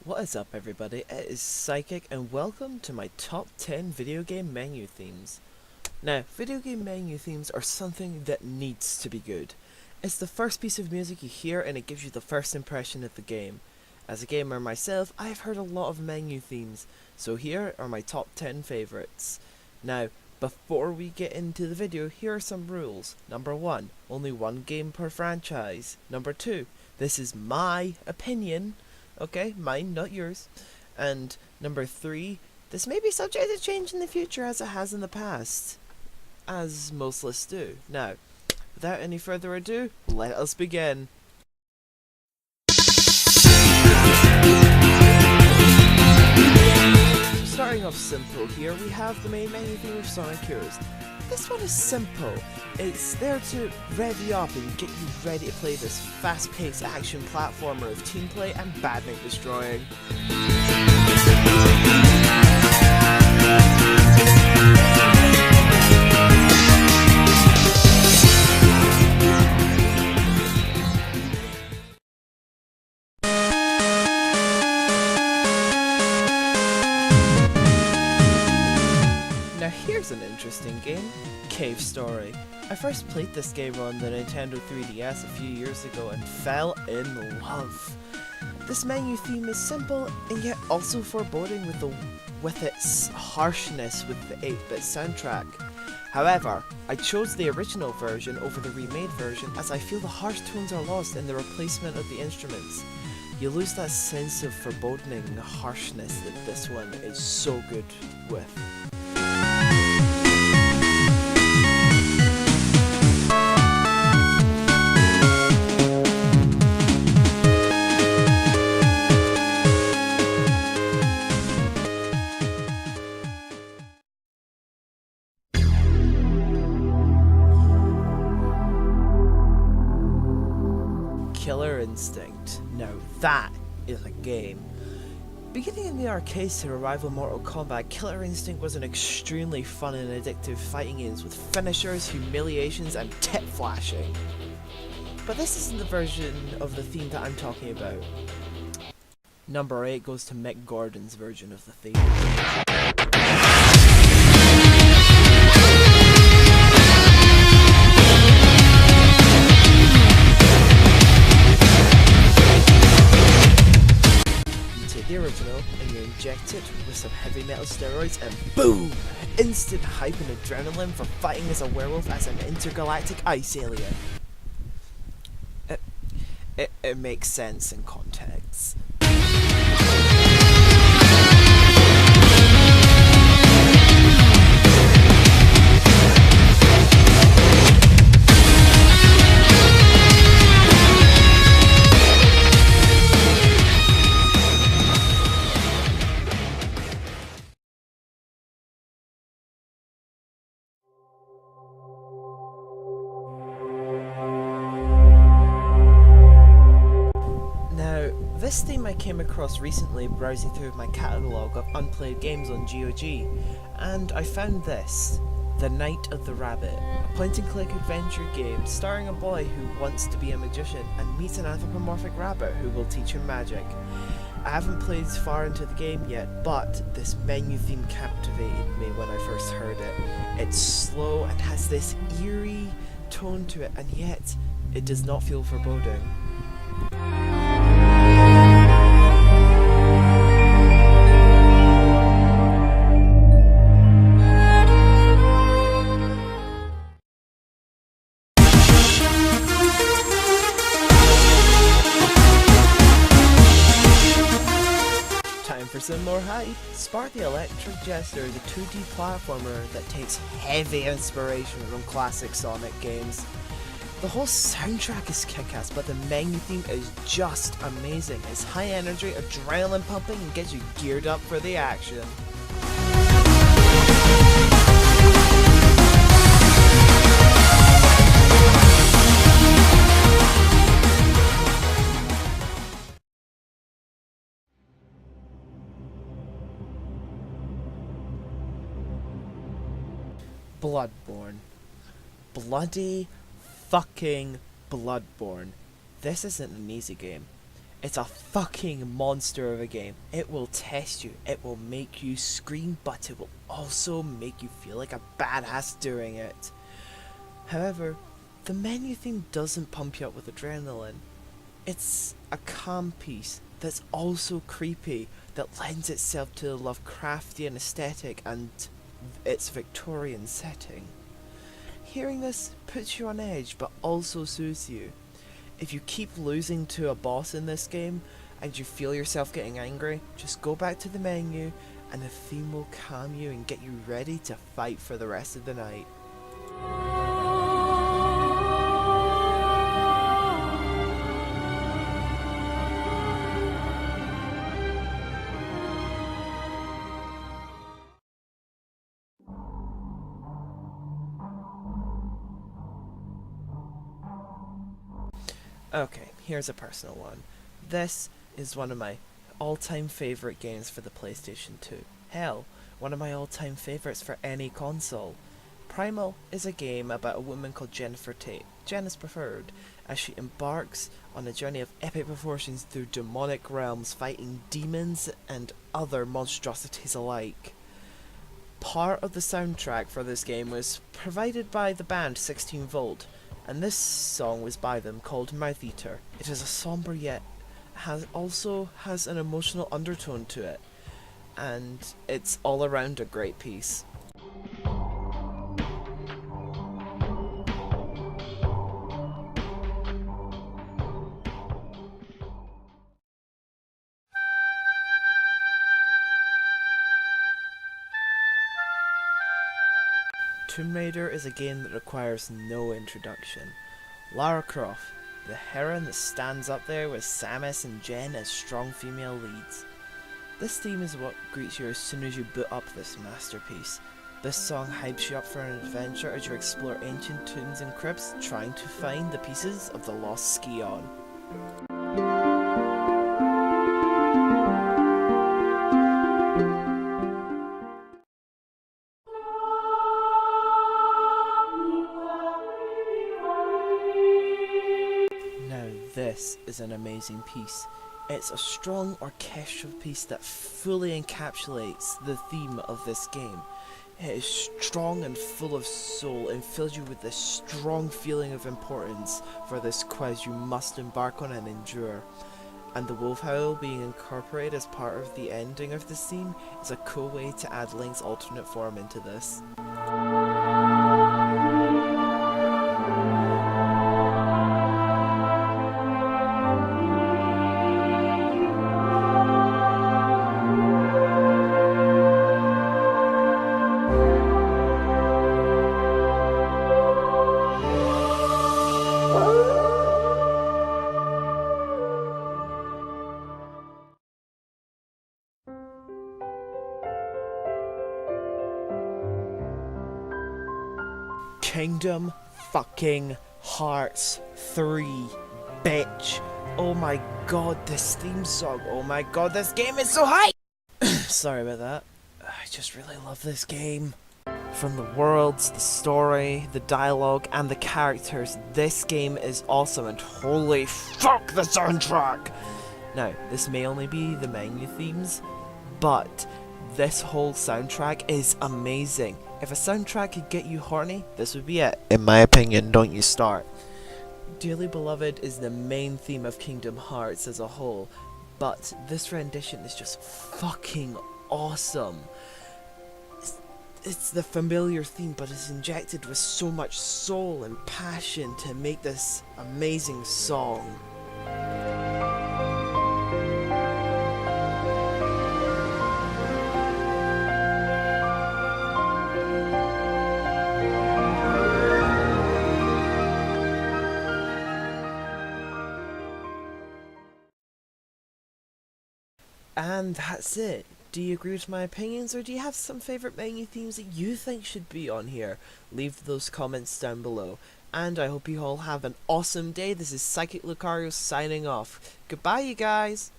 What is up everybody, it is Psychic and welcome to my top 10 video game menu themes. Now, video game menu themes are something that needs to be good. It's the first piece of music you hear and it gives you the first impression of the game. As a gamer myself, I have heard a lot of menu themes, so here are my top 10 favourites. Now, before we get into the video, here are some rules. Number 1, only one game per franchise. Number 2, this is my opinion. Okay, mine, not yours. And number 3, this may be subject to change in the future as it has in the past. As most lists do. Now, without any further ado, let us begin. Starting off simple here, we have the main menu theme of Sonic Heroes. This one is simple. It's there to rev you up and get you ready to play this fast-paced action platformer of team play and badmint destroying. Now here's an interesting game, Cave Story. I first played this game on the Nintendo 3DS a few years ago and fell in love. This menu theme is simple and yet also foreboding with its harshness with the 8-bit soundtrack. However, I chose the original version over the remade version as I feel the harsh tones are lost in the replacement of the instruments. You lose that sense of foreboding harshness that this one is so good with. Killer Instinct. Now that is a game. Beginning in the arcades to rival Mortal Kombat, Killer Instinct was an extremely fun and addictive fighting game with finishers, humiliations and tip flashing. But this isn't the version of the theme that I'm talking about. Number 8 goes to Mick Gordon's version of the theme. The original and you inject it with some heavy metal steroids and boom! Instant hype and adrenaline for fighting as a werewolf as an intergalactic ice alien. It makes sense in context. This theme I came across recently browsing through my catalogue of unplayed games on GOG, and I found this, The Night of the Rabbit, a point-and-click adventure game starring a boy who wants to be a magician and meets an anthropomorphic rabbit who will teach him magic. I haven't played far into the game yet, but this menu theme captivated me when I first heard it. It's slow and has this eerie tone to it, and yet it does not feel foreboding. For some more hype, Spark the Electric Jester is a 2D platformer that takes heavy inspiration from classic Sonic games. The whole soundtrack is kick-ass, but the menu theme is just amazing. It's high energy, adrenaline pumping, and gets you geared up for the action. Bloodborne. Bloody fucking Bloodborne. This isn't an easy game. It's a fucking monster of a game. It will test you, it will make you scream, but it will also make you feel like a badass doing it. However, the menu theme doesn't pump you up with adrenaline. It's a calm piece that's also creepy, that lends itself to the Lovecraftian aesthetic and its Victorian setting. Hearing this puts you on edge but also soothes you. If you keep losing to a boss in this game and you feel yourself getting angry, just go back to the menu and the theme will calm you and get you ready to fight for the rest of the night. Okay, here's a personal one. This is one of my all-time favourite games for the PlayStation 2. Hell, one of my all-time favourites for any console. Primal is a game about a woman called Jennifer Tate, Jen is preferred, as she embarks on a journey of epic proportions through demonic realms fighting demons and other monstrosities alike. Part of the soundtrack for this game was provided by the band 16 Volt, and this song was by them called Mouth Eater. It is a somber yet also has an emotional undertone to it, and it's all around a great piece. Tomb Raider is a game that requires no introduction. Lara Croft, the heroine that stands up there with Samus and Jen as strong female leads. This theme is what greets you as soon as you boot up this masterpiece. This song hypes you up for an adventure as you explore ancient tombs and crypts, trying to find the pieces of the lost Scion. This is an amazing piece. It's a strong orchestral piece that fully encapsulates the theme of this game. It is strong and full of soul and fills you with this strong feeling of importance for this quest you must embark on and endure. And the wolf howl being incorporated as part of the ending of this theme is a cool way to add Link's alternate form into this. Kingdom fucking Hearts 3, bitch. Oh my god, this theme song. Oh my god, this game is so hype! Sorry about that. I just really love this game. From the worlds, the story, the dialogue, and the characters, this game is awesome, and holy fuck the soundtrack! Now, this may only be the menu themes, but this whole soundtrack is amazing. If a soundtrack could get you horny, this would be it. In my opinion, don't you start. Dearly Beloved is the main theme of Kingdom Hearts as a whole, but this rendition is just fucking awesome. It's the familiar theme, but it's injected with so much soul and passion to make this amazing song. And that's it. Do you agree with my opinions, or do you have some favourite menu themes that you think should be on here? Leave those comments down below. And I hope you all have an awesome day. This is Psychic Lucario signing off. Goodbye, you guys!